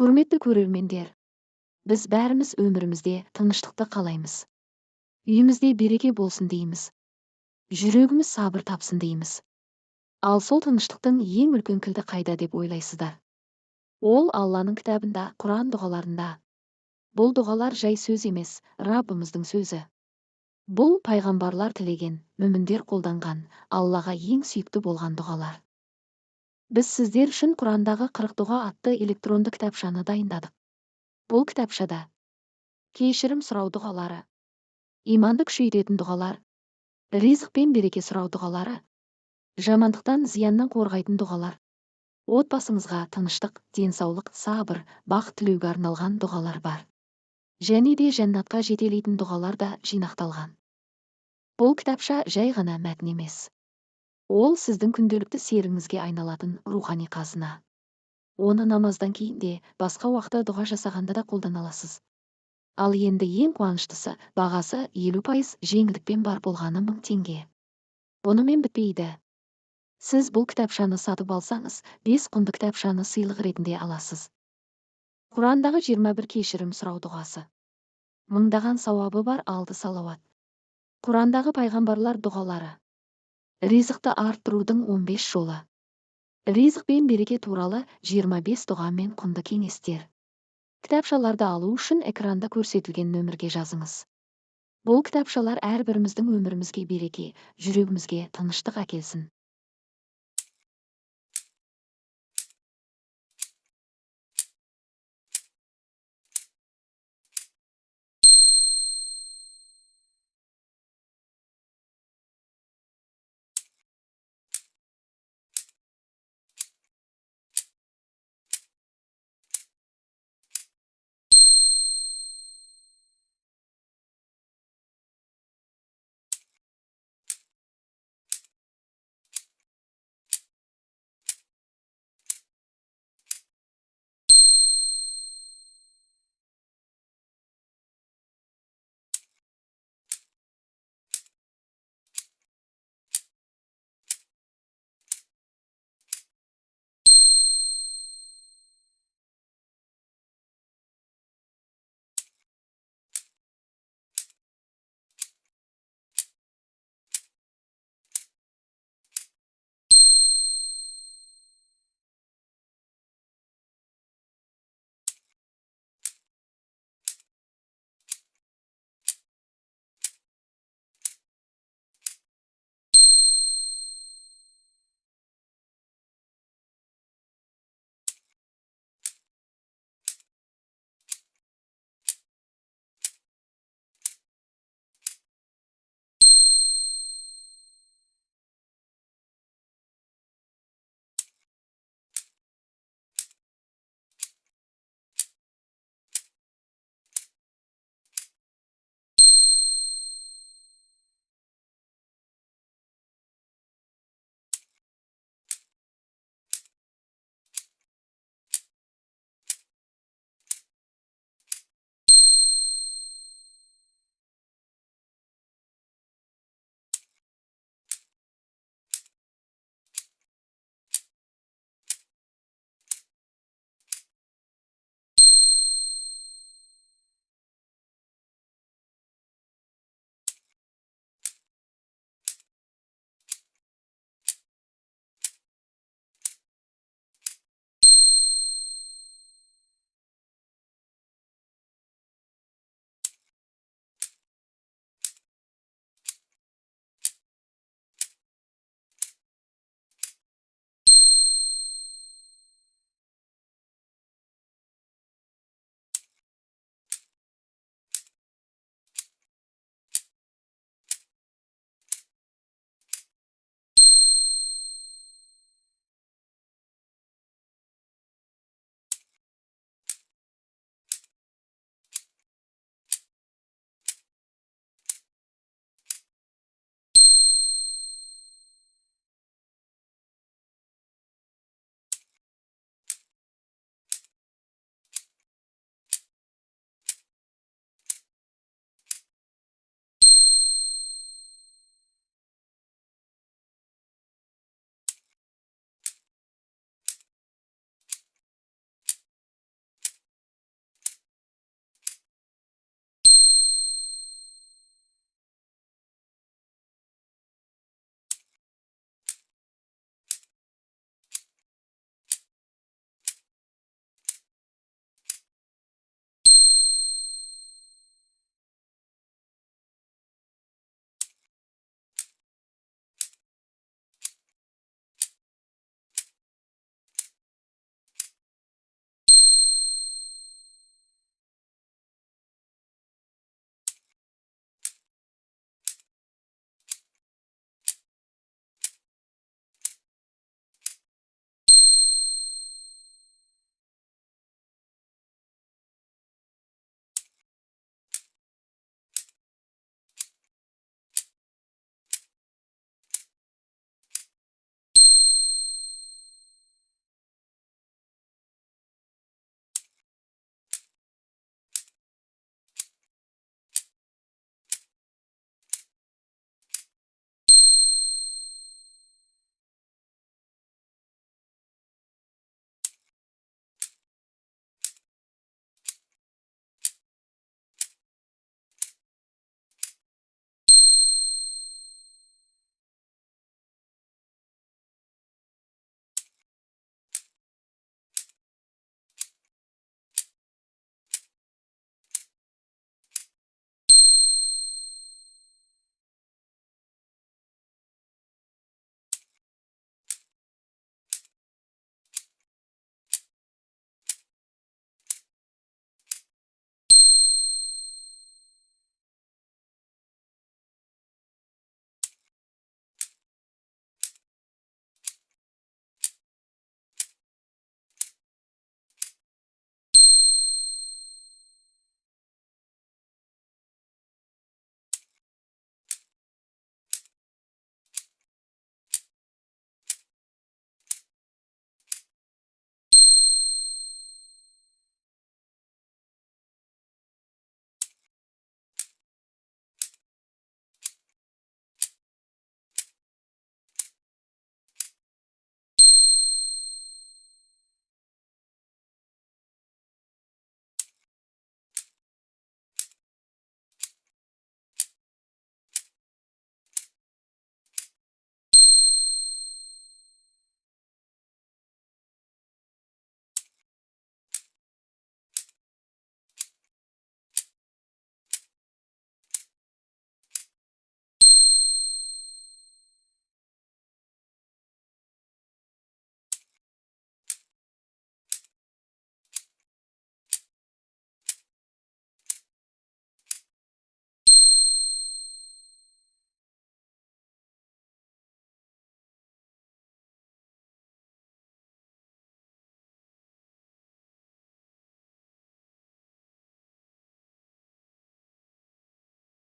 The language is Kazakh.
Құрметті көрермендер, біз бәріміз өмірімізде тыныштықты қалаймыз. Үйімізде береке болсын дейміз. Жүрегіміз сабыр тапсын дейміз. Ал сол тыныштықтың ең үлкен кілті қайда деп ойлайсыздар? Ол Алланың кітабында, Құран дұғаларында. Бұл дұғалар жай сөз емес, Раббымыздың сөзі. Бұл пайғамбарлар тілеген, мүміндер қолданған, Аллаға ең сүйікті болған дұғалар. Біз сіздер үшін Құрандағы 40 дұға атты электронды кітапшаны дайындадық. Бұл кітапшада кешірім сұрау дұғалары, иманды күшейтетін дұғалар, ризық пен береке сұрау дұғалары, жамандықтан, зияннан қорғайтын дұғалар, отбасыңызға тыныштық, денсаулық, сабыр, бақыт тілеуге арналған дұғалар бар. Және де жәннатқа жетелейтін дұғалар да жинақталған. Бұл кітапша жай ғана мәтін емес. Ол сіздің күнделікті серігіңізге айналатын рухани қазына. Оны намаздан кейін де, басқа уақытта дұға жасағанда да қолдана аласыз. Ал енді ең қуаныштысы, бағасы 50% жеңілдікпен бар болғаны 1000 теңге. Бұнымен бітпейді. Сіз бұл кітапшаны сатып алсаңыз, 5 құнды кітапшаны сыйлық ретінде аласыз. Құрандағы 21 кешірім сұрау дұғасы. Мыңдаған сауабы бар 6 салауат. Құрандағы пайғамбарлар дұғалары. Ризықты арттырудың 15 жолы. Ризық пен береке туралы 25 дұға мен құнды кеңестер. Кітапшаларды алу үшін экранда көрсетілген нөмірге жазыңыз. Бұл кітапшалар әрбіріміздің өмірімізге береке, жүрегімізге тыныштық әкелсін.